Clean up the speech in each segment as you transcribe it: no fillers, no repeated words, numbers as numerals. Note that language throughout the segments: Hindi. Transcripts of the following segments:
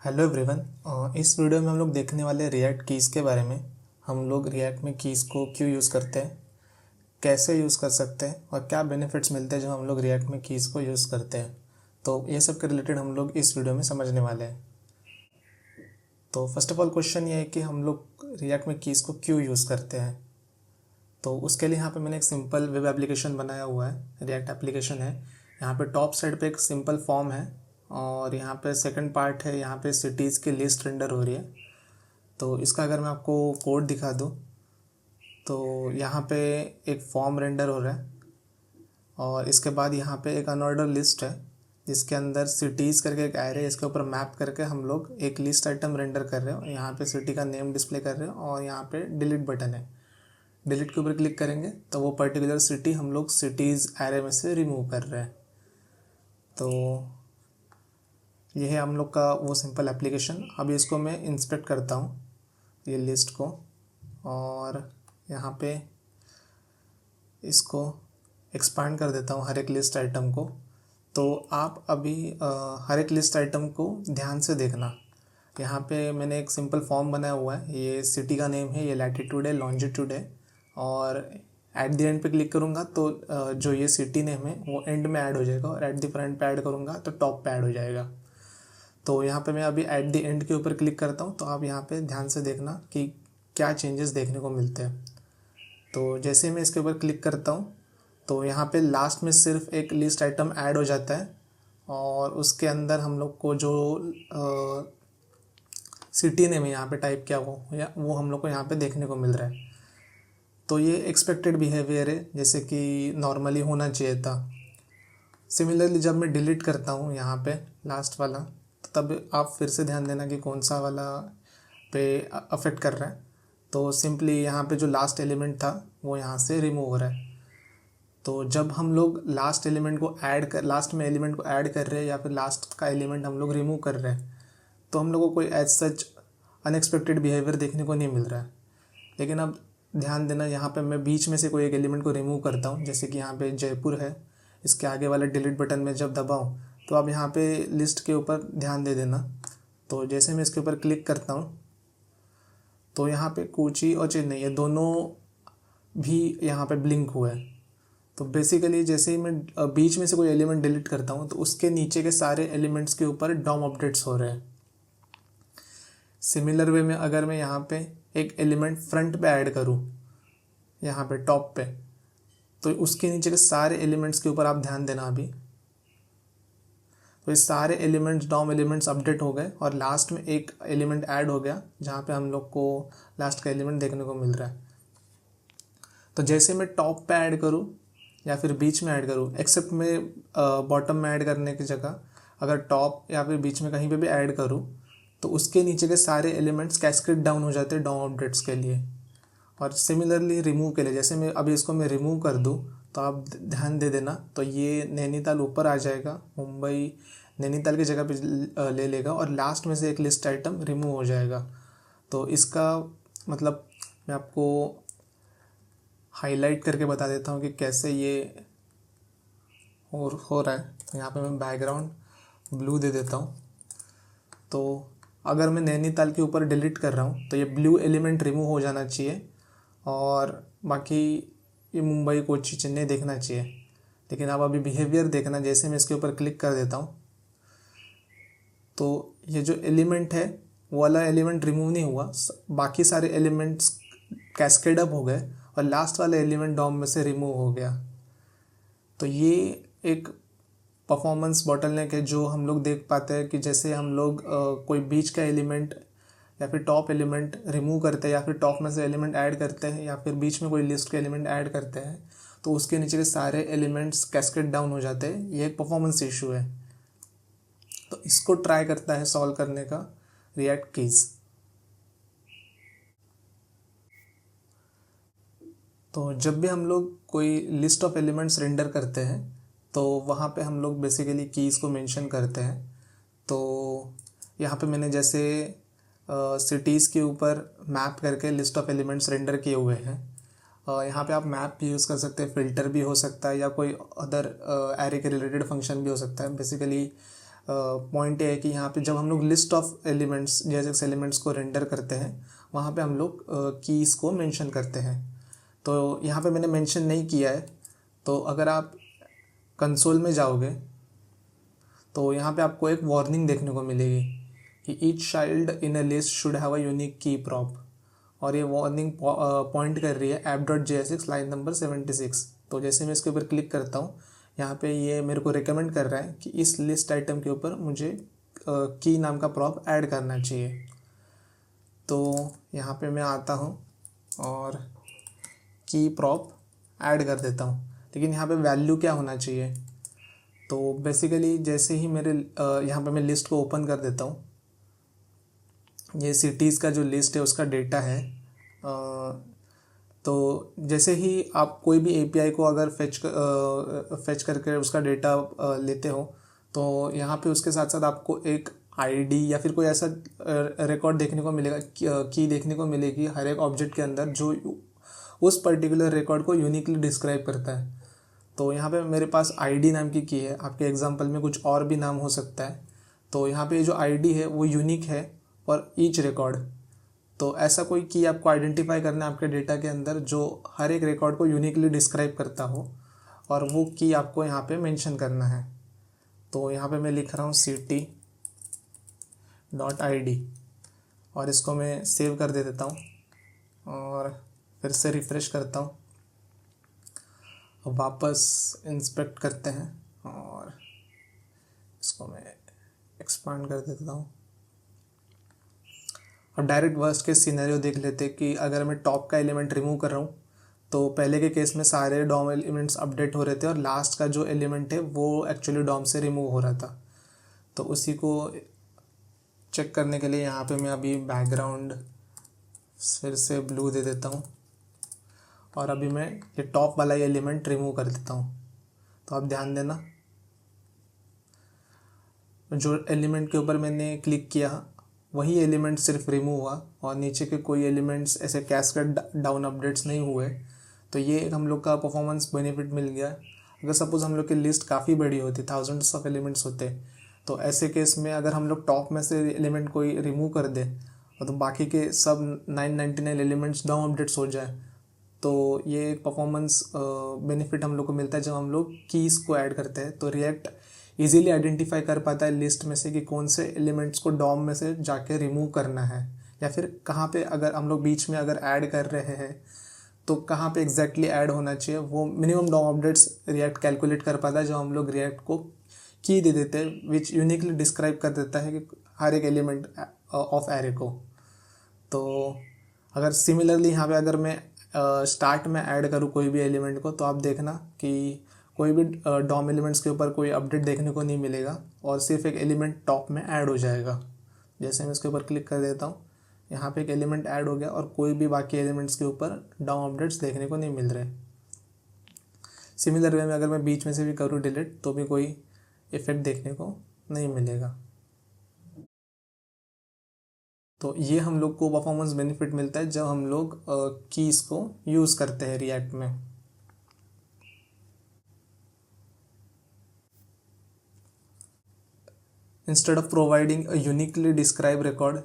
Hello everyone. इस वीडियो में हम लोग देखने वाले रिएक्ट कीज़ के बारे में। हम लोग रिएक्ट में कीज़ को क्यों यूज़ करते हैं, कैसे यूज़ कर सकते हैं और क्या बेनिफिट्स मिलते हैं जब हम लोग रिएक्ट में कीज़ को यूज़ करते हैं। तो ये सब के रिलेटेड हम लोग इस वीडियो में समझने वाले हैं। तो फर्स्ट ऑफ ऑल क्वेश्चन ये है कि हम लोग रिएक्ट में कीज़ को क्यों यूज़ करते हैं। तो उसके लिए यहाँ पे मैंने एक सिंपल वेब एप्लीकेशन बनाया हुआ है, रिएक्ट एप्लीकेशन है। यहाँ पे टॉप साइड पे एक सिंपल फॉर्म है और यहाँ पे सेकंड पार्ट है, यहाँ पे सिटीज़ की लिस्ट रेंडर हो रही है। तो इसका अगर मैं आपको कोड दिखा दूँ तो यहाँ पे एक फॉर्म रेंडर हो रहा है और इसके बाद यहाँ पे एक अनऑर्डर लिस्ट है जिसके अंदर सिटीज़ करके एक एरे, इसके ऊपर मैप करके हम लोग एक लिस्ट आइटम रेंडर कर रहे हो। यहाँ पे सिटी का नेम डिस्प्ले कर रहे हो और यहाँ पे डिलीट बटन है। डिलीट के ऊपर क्लिक करेंगे तो वो पर्टिकुलर सिटी हम लोग सिटीज़ एरे में से रिमूव कर रहे हैं। तो यह है हम लोग का वो सिंपल एप्लीकेशन। अभी इसको मैं इंस्पेक्ट करता हूँ ये लिस्ट को और यहाँ पे इसको एक्सपांड कर देता हूँ हर एक लिस्ट आइटम को। तो आप अभी हर एक लिस्ट आइटम को ध्यान से देखना। यहाँ पे मैंने एक सिंपल फॉर्म बनाया हुआ है, ये सिटी का नेम है, ये लैटिट्यूड है, लॉन्जिट्यूड है और एट द एंड पे क्लिक करूँगा तो जो ये सिटी नेम है वो एंड में ऐड हो जाएगा और एट द फ्रंट पे ऐड करूँगा तो टॉप पे ऐड हो जाएगा। तो यहाँ पे मैं अभी एट द एंड के ऊपर क्लिक करता हूँ तो आप यहाँ पे ध्यान से देखना कि क्या चेंजेस देखने को मिलते हैं। तो जैसे मैं इसके ऊपर क्लिक करता हूँ तो यहाँ पे लास्ट में सिर्फ एक लिस्ट आइटम ऐड हो जाता है और उसके अंदर हम लोग को जो सिटी नेम यहाँ पे टाइप किया वो हम लोग को यहाँ पे देखने को मिल रहा है। तो ये एक्सपेक्टेड बिहेवियर है, जैसे कि नॉर्मली होना चाहिए था। सिमिलरली जब मैं डिलीट करता हूँ यहाँ पे लास्ट वाला तो तब आप फिर से ध्यान देना कि कौन सा वाला पे अफेक्ट कर रहा है। तो सिंपली यहाँ पे जो लास्ट एलिमेंट था वो यहाँ से रिमूव हो रहा है। तो जब हम लोग लास्ट में एलिमेंट को ऐड कर रहे हैं या फिर लास्ट का एलिमेंट हम लोग रिमूव कर रहे हैं तो हम लोग को कोई एज सच अनएक्सपेक्टेड बिहेवियर देखने को नहीं मिल रहा है। लेकिन अब ध्यान देना, यहाँ पे मैं बीच में से कोई एक एलिमेंट को रिमूव करता हूँ, जैसे कि यहाँ पे जयपुर है, इसके आगे वाले डिलीट बटन में जब दबाऊँ तो आप यहाँ पे लिस्ट के ऊपर ध्यान दे देना। तो जैसे मैं इसके ऊपर क्लिक करता हूँ तो यहाँ पे कोची और चेन्नई ये दोनों भी यहाँ पे ब्लिंक हुआ है। तो बेसिकली जैसे ही मैं बीच में से कोई एलिमेंट डिलीट करता हूँ तो उसके नीचे के सारे एलिमेंट्स के ऊपर डॉम अपडेट्स हो रहे हैं। सिमिलर वे में अगर मैं यहाँ पे एक एलिमेंट फ्रंट पे ऐड करूँ, यहाँ पे टॉप पे, तो उसके नीचे के सारे एलिमेंट्स के ऊपर आप ध्यान देना अभी। तो ये सारे एलिमेंट्स डॉम एलिमेंट्स अपडेट हो गए और लास्ट में एक एलिमेंट ऐड हो गया जहाँ पे हम लोग को लास्ट का एलिमेंट देखने को मिल रहा है। तो जैसे मैं टॉप पे ऐड करूँ या फिर बीच में ऐड करूँ, एक्सेप्ट मैं बॉटम में ऐड करने की जगह अगर टॉप या फिर बीच में कहीं पे भी ऐड करूँ तो उसके नीचे के सारे एलिमेंट्स कैस्केड डाउन हो जाते हैं डॉम अपडेट्स के लिए। और सिमिलरली रिमूव के लिए, जैसे मैं अभी इसको मैं रिमूव कर दूँ तो आप ध्यान दे देना तो ये नैनीताल ऊपर आ जाएगा, मुंबई नैनीताल की जगह पे ले लेगा और लास्ट में से एक लिस्ट आइटम रिमूव हो जाएगा। तो इसका मतलब मैं आपको हाईलाइट करके बता देता हूँ कि कैसे ये हो रहा है। तो यहाँ पे मैं बैकग्राउंड ब्लू दे देता हूँ। तो अगर मैं नैनीताल के ऊपर डिलीट कर रहा हूँ तो ये ब्लू एलिमेंट रिमूव हो जाना चाहिए और बाकी ये मुंबई कोची चेन्नई देखना चाहिए। लेकिन आप अभी बिहेवियर देखना, जैसे मैं इसके ऊपर क्लिक कर देता हूँ तो ये जो एलिमेंट है वो वाला एलिमेंट रिमूव नहीं हुआ, बाकी सारे एलिमेंट्स कैस्केड अप हो गए और लास्ट वाला एलिमेंट डॉम में से रिमूव हो गया। तो ये एक परफॉर्मेंस बॉटलनेक है जो हम लोग देख पाते हैं कि जैसे हम लोग कोई बीच का एलिमेंट या फिर टॉप एलिमेंट रिमूव करते हैं या फिर टॉप में से एलिमेंट ऐड करते हैं या फिर बीच में कोई लिस्ट के एलिमेंट ऐड करते हैं तो उसके नीचे के सारे एलिमेंट्स कैस्केड डाउन हो जाते हैं। ये एक परफॉर्मेंस इशू है। तो इसको ट्राई करता है सॉल्व करने का रिएक्ट कीज। तो जब भी हम लोग कोई लिस्ट ऑफ एलिमेंट्स रेंडर करते हैं तो वहाँ पे हम लोग बेसिकली कीज़ को मेंशन करते हैं। तो यहाँ पे मैंने जैसे सिटीज़ के ऊपर मैप करके लिस्ट ऑफ एलिमेंट्स रेंडर किए हुए हैं। यहाँ पे आप मैप भी यूज़ कर सकते हैं, फ़िल्टर भी हो सकता है या कोई अदर एरे के रिलेटेड फंक्शन भी हो सकता है। बेसिकली पॉइंट ये है कि यहाँ पे जब हम लोग list of elements JSX elements को रेंडर करते हैं वहाँ पे हम लोग कीज़ को मेंशन करते हैं। तो यहाँ पे मैंने मेंशन नहीं किया है। तो अगर आप कंसोल में जाओगे तो यहाँ पे आपको एक वार्निंग देखने को मिलेगी कि each child in a list should have a unique की प्रॉप, और ये वार्निंग पॉइंट कर रही है app.jsx लाइन नंबर 76। तो जैसे मैं इसके ऊपर क्लिक करता हूँ यहाँ पे ये मेरे को रिकमेंड कर रहा है कि इस लिस्ट आइटम के ऊपर मुझे की नाम का प्रॉप ऐड करना चाहिए। तो यहाँ पे मैं आता हूँ और की प्रॉप ऐड कर देता हूँ, लेकिन यहाँ पे वैल्यू क्या होना चाहिए। तो बेसिकली जैसे ही मेरे यहाँ पे मैं लिस्ट को ओपन कर देता हूँ, ये सिटीज़ का जो लिस्ट है उसका डेटा है। तो जैसे ही आप कोई भी API को अगर फेच करके उसका डेटा लेते हो तो यहाँ पे उसके साथ साथ आपको एक ID या फिर कोई ऐसा रिकॉर्ड देखने को मिलेगा, की देखने को मिलेगी हर एक ऑब्जेक्ट के अंदर जो उस पर्टिकुलर रिकॉर्ड को यूनिकली डिस्क्राइब करता है। तो यहाँ पे मेरे पास ID नाम की है, आपके एग्जांपल में कुछ और भी नाम हो सकता है। तो यहाँ पे जो ID है वो यूनिक है और ईच रिकॉर्ड। तो ऐसा कोई की आपको आइडेंटिफाई करना है आपके डेटा के अंदर जो हर एक रिकॉर्ड को यूनिकली डिस्क्राइब करता हो, और वो की आपको यहाँ पे मेंशन करना है। तो यहाँ पे मैं लिख रहा हूँ city.id और इसको मैं सेव कर दे देता हूँ और फिर से रिफ़्रेश करता हूँ। वापस इंस्पेक्ट करते हैं और इसको मैं एक्सपांड कर देता हूँ और डायरेक्ट वर्स्ट केस सिनेरियो देख लेते कि अगर मैं टॉप का एलिमेंट रिमूव कर रहा हूँ तो पहले के केस में सारे डॉम एलिमेंट्स अपडेट हो रहे थे और लास्ट का जो एलिमेंट है वो एक्चुअली डॉम से रिमूव हो रहा था। तो उसी को चेक करने के लिए यहाँ पे मैं अभी बैकग्राउंड फिर से ब्लू दे देता हूँ और अभी मैं ये टॉप वाला एलिमेंट रिमूव कर देता हूँ। तो आप ध्यान देना, जो एलिमेंट के ऊपर मैंने क्लिक किया वही एलिमेंट सिर्फ रिमूव हुआ और नीचे के कोई एलिमेंट्स ऐसे कैस्केड डाउन अपडेट्स नहीं हुए। तो ये हम लोग का परफॉर्मेंस बेनिफिट मिल गया। अगर सपोज़ हम लोग की लिस्ट काफ़ी बड़ी होती, थाउजेंड्स ऑफ एलिमेंट्स होते, तो ऐसे केस में अगर हम लोग टॉप में से एलिमेंट कोई रिमूव कर दे और तो बाकी के सब 999 एलिमेंट्स डाउन अपडेट्स हो जाए, तो ये एक परफॉर्मेंस बेनिफिट हम लोग को मिलता है जब हम लोग कीज़ को ऐड करते हैं। तो रिएक्ट इजीली आइडेंटिफाई कर पाता है लिस्ट में से कि कौन से एलिमेंट्स को डॉम में से जाके रिमूव करना है, या फिर कहाँ पे अगर हम लोग बीच में अगर ऐड कर रहे हैं तो कहाँ पे एग्जैक्टली ऐड होना चाहिए। वो minimum DOM updates react calculate कर पाता है जब हम लोग रिएक्ट को की दे देते हैं विच यूनिकली डिस्क्राइब कर देता है कि हर एक एलिमेंट ऑफ एरे को। तो अगर सिमिलरली यहाँ पे अगर मैं स्टार्ट में ऐड करूँ कोई भी एलिमेंट को, तो आप देखना कि कोई भी डॉम एलिमेंट्स के ऊपर कोई अपडेट देखने को नहीं मिलेगा और सिर्फ एक एलिमेंट टॉप में ऐड हो जाएगा। जैसे मैं इसके ऊपर क्लिक कर देता हूँ, यहाँ पे एक एलिमेंट ऐड हो गया और कोई भी बाकी एलिमेंट्स के ऊपर डॉम अपडेट्स देखने को नहीं मिल रहे। सिमिलर वे में अगर मैं बीच में से भी करूँ डिलीट तो भी कोई इफेक्ट देखने को नहीं मिलेगा। तो ये हम लोग को परफॉर्मेंस बेनिफिट मिलता है जब हम लोग कीज़ को यूज़ करते हैं रिएक्ट में। Instead of providing a uniquely describe record,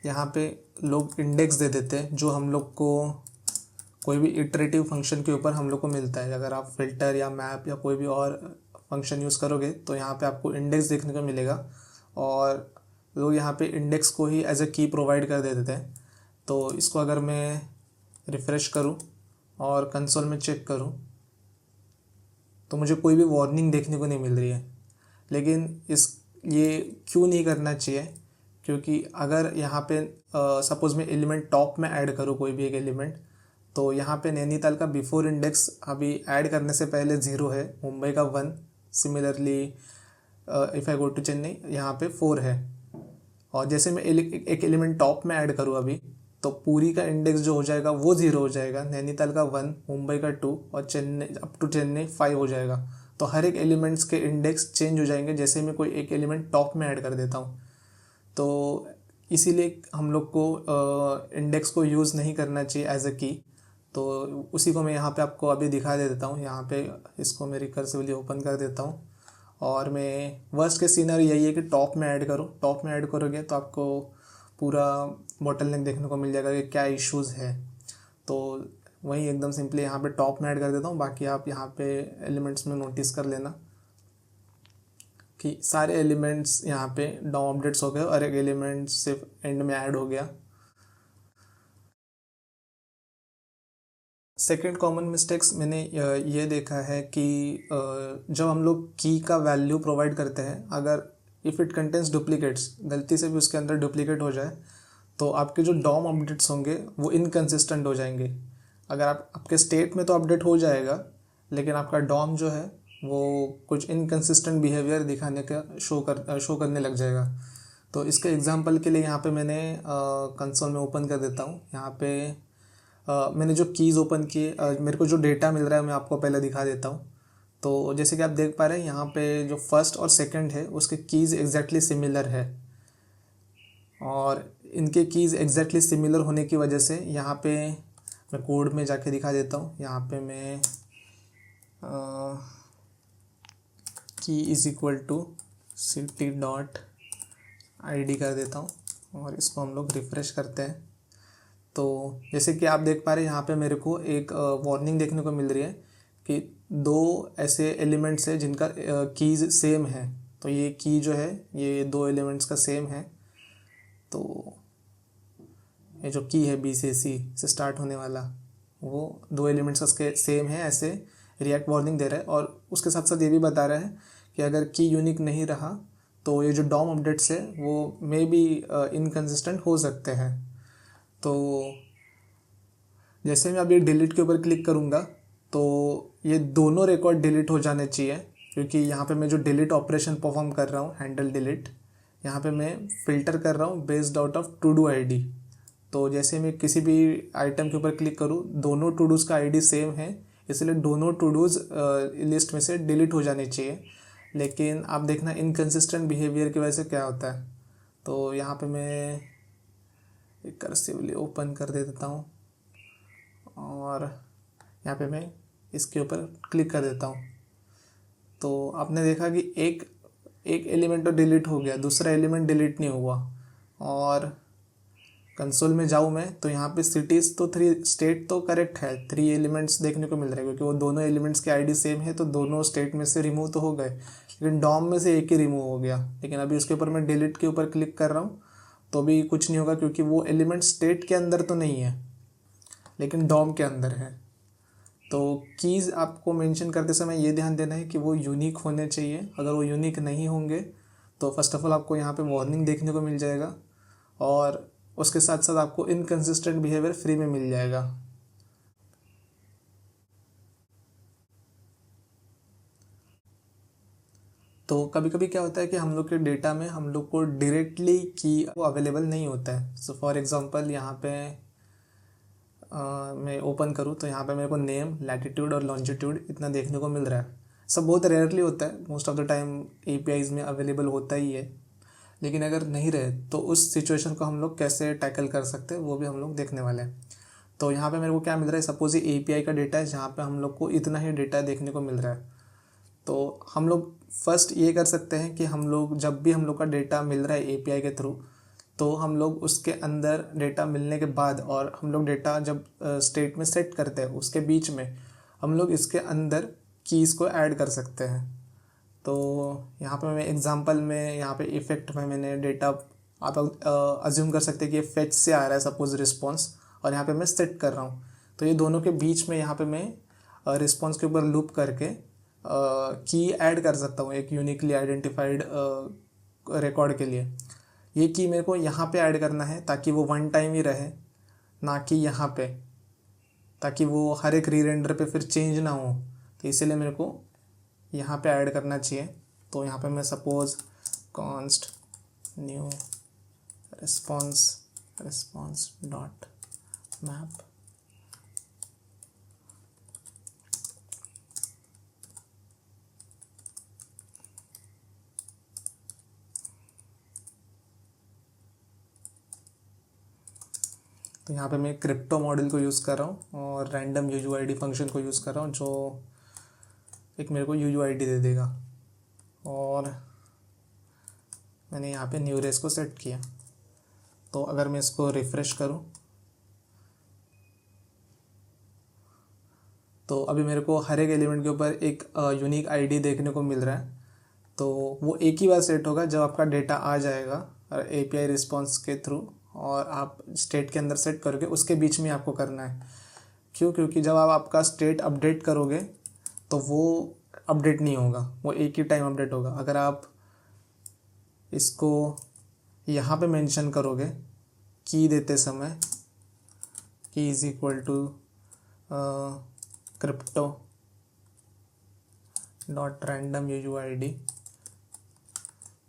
यहाँ पे लोग इंडेक्स दे देते हैं जो हम लोग को कोई भी इटरेटिव फंक्शन के ऊपर हम लोग को मिलता है। अगर आप फिल्टर या मैप या कोई भी और फंक्शन यूज़ करोगे तो यहाँ पे आपको इंडेक्स देखने को मिलेगा और लोग यहाँ पे इंडेक्स को ही एज ए की प्रोवाइड कर देते हैं। तो इसको अगर मैं रिफ़्रेश करूँ और कंसोल में चेक करूँ तो मुझे कोई भी वार्निंग देखने को नहीं मिल रही है। लेकिन ये क्यों नहीं करना चाहिए, क्योंकि अगर यहाँ पे सपोज़ मैं एलिमेंट टॉप में ऐड करूँ कोई भी एक एलिमेंट, तो यहाँ पे नैनीताल का बिफोर इंडेक्स अभी ऐड करने से पहले 0 है, मुंबई का 1, similarly if I go to Chennai यहाँ पे 4 है। और जैसे मैं एक एलिमेंट टॉप में ऐड करूँ अभी, तो पूरी का इंडेक्स जो हो जाएगा वो 0 हो जाएगा, नैनीताल का 1, मुंबई का 2 और चेन्नई अप टू चेन्नई 5 हो जाएगा। तो हर एक एलिमेंट्स के इंडेक्स चेंज हो जाएंगे जैसे मैं कोई एक एलिमेंट टॉप में ऐड कर देता हूँ। तो इसीलिए हम लोग को इंडेक्स को यूज़ नहीं करना चाहिए एज अ की। तो उसी को मैं यहाँ पे आपको अभी दिखा दे देता हूँ। यहाँ पे इसको मैं रिकर्सिवली ओपन कर देता हूँ और मैं वर्स्ट के सीनरी यही है कि टॉप में ऐड करो, टॉप में ऐड करोगे तो आपको पूरा बॉटलनेक देखने को मिल जाएगा कि क्या इश्यूज़ है। तो वही एकदम सिंपली यहाँ पे टॉप में ऐड कर देता हूँ, बाकी आप यहाँ पे एलिमेंट्स में नोटिस कर लेना कि सारे एलिमेंट्स यहाँ पे डॉम अपडेट्स हो गए और एक एलिमेंट सिर्फ एंड में ऐड हो गया। सेकेंड कॉमन मिस्टेक्स मैंने ये देखा है कि जब हम लोग की का वैल्यू प्रोवाइड करते हैं, अगर इफ़ इट कंटेंस डुप्लीकेट्स, गलती से भी उसके अंदर डुप्लीकेट हो जाए तो आपके जो डॉम अपडेट्स होंगे वो इनकन्सिस्टेंट हो जाएंगे। अगर आपके स्टेट में तो अपडेट हो जाएगा, लेकिन आपका डॉम जो है वो कुछ इनकन्सिस्टेंट बिहेवियर दिखाने का शो करने लग जाएगा। तो इसके एग्जांपल के लिए यहाँ पे मैंने कंसोल में ओपन कर देता हूँ। यहाँ पे मैंने जो कीज़ ओपन किए, मेरे को जो डेटा मिल रहा है मैं आपको पहले दिखा देता हूँ। तो जैसे कि आप देख पा रहे हैं यहाँ पे जो फर्स्ट और सेकंड है उसके कीज़ एग्जैक्टली सिमिलर है, और इनके कीज़ एग्जैक्टली सिमिलर होने की वजह से यहाँ पे मैं कोड में जाके दिखा देता हूँ। यहाँ पे मैं key is equal to city dot ID कर देता हूँ और इसको हम लोग रिफ़्रेश करते हैं। तो जैसे कि आप देख पा रहे हैं यहाँ पे मेरे को एक वार्निंग देखने को मिल रही है कि दो ऐसे एलिमेंट्स है जिनका कीज़ सेम है। तो ये की जो है ये दो एलिमेंट्स का सेम है। तो ये जो की है BCC से स्टार्ट होने वाला, वो दो एलिमेंट्स का सेम है, ऐसे रिएक्ट वार्निंग दे रहा है। और उसके साथ साथ ये भी बता रहा है कि अगर की यूनिक नहीं रहा तो ये जो डॉम अपडेट्स है वो मे बी इनकन्सिस्टेंट हो सकते हैं। तो जैसे मैं अभी डिलीट के ऊपर क्लिक करूँगा तो ये दोनों रिकॉर्ड डिलीट हो जाने चाहिए, क्योंकि यहाँ पे मैं जो डिलीट ऑपरेशन परफॉर्म कर रहा हूँ, हैंडल डिलीट, यहाँ पे मैं फ़िल्टर कर रहा हूँ based out of to do ID। तो जैसे मैं किसी भी आइटम के ऊपर क्लिक करूँ, दोनों टू डूज़ का ID सेम है, इसलिए दोनों टू डूज़ लिस्ट में से डिलीट हो जानी चाहिए। लेकिन आप देखना इनकन्सिस्टेंट बिहेवियर की वजह से क्या होता है। तो यहाँ पे मैं कर्सिवली ओपन कर देता हूँ और यहाँ पे मैं इसके ऊपर क्लिक कर देता हूँ। तो आपने देखा कि एक एलिमेंट तो डिलीट हो गया, दूसरा एलिमेंट डिलीट नहीं हुआ। और कंसोल में जाऊँ मैं तो यहाँ पे सिटीज़ तो स्टेट तो करेक्ट है, 3 एलिमेंट्स देखने को मिल रहे हैं, क्योंकि वो दोनों एलिमेंट्स के ID सेम है, तो दोनों स्टेट में से रिमूव तो हो गए, लेकिन डॉम में से एक ही रिमूव हो गया। लेकिन अभी उसके ऊपर मैं डिलीट के ऊपर क्लिक कर रहा हूँ तो भी कुछ नहीं होगा, क्योंकि वो एलिमेंट स्टेट के अंदर तो नहीं है लेकिन डॉम के अंदर है। तो कीज़ आपको मेंशन करते समय ये ध्यान देना है कि वो यूनिक होने चाहिए। अगर वो यूनिक नहीं होंगे तो फर्स्ट ऑफ ऑल आपको यहाँ पे वार्निंग देखने को मिल जाएगा, और उसके साथ साथ आपको इनकन्सिस्टेंट बिहेवियर फ्री में मिल जाएगा। तो कभी कभी क्या होता है कि हम लोग के डेटा में हम लोग को डायरेक्टली की वो अवेलेबल नहीं होता है। सो फॉर एग्जांपल यहाँ पे मैं ओपन करूँ तो यहाँ पे मेरे को नेम, लैटिट्यूड और लॉन्जिट्यूड इतना देखने को मिल रहा है। सब बहुत रेयरली होता है, most of the time APIs में अवेलेबल होता ही है। लेकिन अगर नहीं रहे तो उस सिचुएशन को हम लोग कैसे टैकल कर सकते हैं वो भी हम लोग देखने वाले हैं। तो यहाँ पे मेरे को क्या मिल रहा है, सपोज ये API का डेटा है जहाँ पे हम लोग को इतना ही डेटा देखने को मिल रहा है। तो हम लोग फर्स्ट ये कर सकते हैं कि हम लोग जब भी हम लोग का डेटा मिल रहा है API के थ्रू, तो हम लोग उसके अंदर डेटा मिलने के बाद और हम लोग डेटा जब स्टेट में सेट करते हैं उसके बीच में हम लोग इसके अंदर कीज़ को ऐड कर सकते हैं। तो यहाँ पे मैं एग्जांपल में यहाँ पे इफ़ेक्ट में मैंने डेटा, आप अज्यूम कर सकते हैं कि ये फेच से आ रहा है सपोज रिस्पॉन्स, और यहाँ पे मैं सेट कर रहा हूँ। तो ये दोनों के बीच में यहाँ पे मैं रिस्पॉन्स के ऊपर लूप करके की ऐड कर सकता हूँ एक यूनिकली आइडेंटिफाइड रिकॉर्ड के लिए। ये की मेरे को यहाँ पे ऐड करना है ताकि वो वन टाइम ही रहे, ना कि यहाँ पे, ताकि वो हर एक री रेंडर पे फिर चेंज ना हो। तो इसीलिए मेरे को यहाँ पे ऐड करना चाहिए। तो यहाँ पे मैं suppose const new response dot map, तो यहाँ पे मैं क्रिप्टो मॉडल को यूज़ कर रहा हूँ और रैंडम UUID फंक्शन को यूज़ कर रहा हूँ जो एक मेरे को UUID दे देगा। और मैंने यहाँ पे न्यू रेस को सेट किया। तो अगर मैं इसको रिफ़्रेश करूँ तो अभी मेरे को हर एक एलिमेंट के ऊपर एक यूनिक आईडी देखने को मिल रहा है। तो वो एक ही बार सेट होगा जब आपका डेटा आ जाएगा एपीआई रिस्पॉन्स के थ्रू, और आप स्टेट के अंदर सेट करोगे, उसके बीच में आपको करना है। क्यों? क्योंकि जब आप आपका स्टेट अपडेट करोगे तो वो अपडेट नहीं होगा, वो एक ही टाइम अपडेट होगा। अगर आप इसको यहाँ पे मेंशन करोगे की देते समय, key is equal to crypto dot random UUID,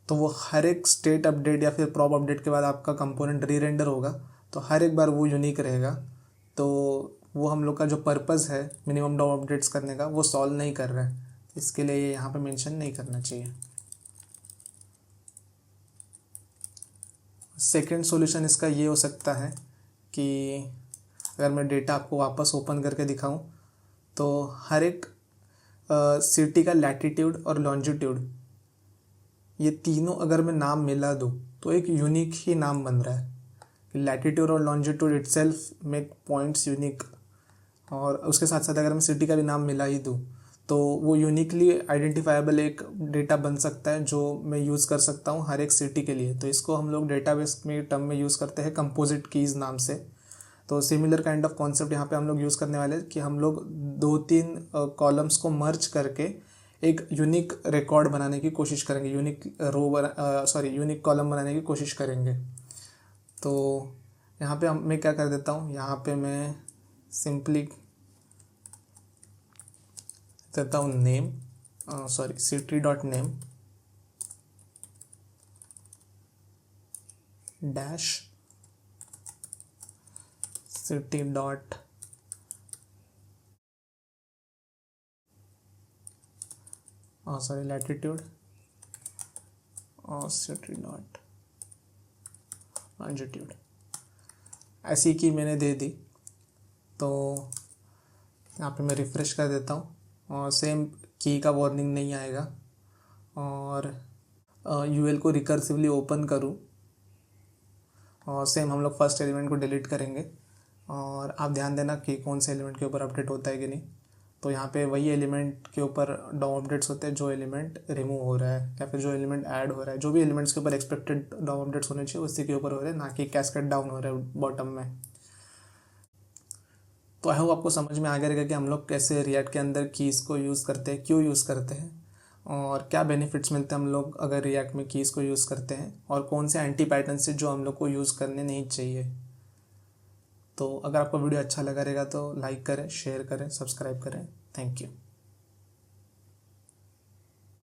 तो वो हर एक स्टेट अपडेट या फिर प्रॉप अपडेट के बाद आपका कंपोनेंट री रेंडर होगा, तो हर एक बार वो यूनिक रहेगा। तो वो हम लोग का जो पर्पस है मिनिमम डॉम अपडेट्स करने का, वो सॉल्व नहीं कर रहा है, इसके लिए यहाँ पे मेंशन नहीं करना चाहिए। सेकंड सॉल्यूशन इसका ये हो सकता है कि अगर मैं डेटा आपको वापस ओपन करके दिखाऊं तो हर एक सिटी का लैटिट्यूड और लॉन्जिट्यूड, ये तीनों अगर मैं नाम मिला दूँ तो एक यूनिक ही नाम बन रहा है। लैटिट्यूड और longitude itself make points unique, और उसके साथ साथ अगर मैं सिटी का भी नाम मिला ही दूँ तो वो यूनिकली आइडेंटिफाइबल एक डेटा बन सकता है जो मैं यूज़ कर सकता हूँ हर एक सिटी के लिए। तो इसको हम लोग डेटाबेस में टर्म में यूज़ करते हैं कंपोजिट कीज़ नाम से। तो सिमिलर काइंड ऑफ कॉन्सेप्ट यहाँ पे हम लोग यूज़ करने वाले हैं कि हम लोग 2-3 कॉलम्स को मर्ज करके एक यूनिक रिकॉर्ड बनाने की कोशिश करेंगे, यूनिक यूनिक कॉलम बनाने की कोशिश करेंगे। तो यहाँ पे मैं क्या कर देता हूँ, यहाँ पे मैं सिंपली देता हूँ name city dot name dash city dot latitude और सिटी डॉट लॉन्जिट्यूड, ऐसी की मैंने दे दी। तो यहाँ पे मैं रिफ़्रेश कर देता हूँ और सेम की का वार्निंग नहीं आएगा, और यूएल को रिकर्सिवली ओपन करूँ और सेम हम लोग फर्स्ट एलिमेंट को डिलीट करेंगे। और आप ध्यान देना कि कौन से एलिमेंट के ऊपर अपडेट होता है कि नहीं। तो यहाँ पे वही एलिमेंट के ऊपर डॉम अपडेट्स होते हैं जो एलिमेंट रिमूव हो रहा है या फिर जो एलिमेंट ऐड हो रहा है। जो भी एलिमेंट्स के ऊपर एक्सपेक्टेड डॉम अपडेट्स होने चाहिए उसी के ऊपर हो रहे हैं, ना कि कैस्केड डाउन हो रहा है बॉटम में। तो आई होप आपको समझ में आ गया रहेगा कि हम लोग कैसे रिएक्ट के अंदर कीज़ को यूज़ करते हैं, क्यों यूज़ करते हैं, और क्या बेनिफिट्स मिलते हैं हम लोग अगर रिएक्ट में कीज़ को यूज़ करते हैं, और कौन से एंटी पैटर्न्स जो हम लोग को यूज़ करने नहीं चाहिए। तो अगर आपको वीडियो अच्छा लगा रहेगा तो लाइक करें, शेयर करें, सब्सक्राइब करें। Thank you.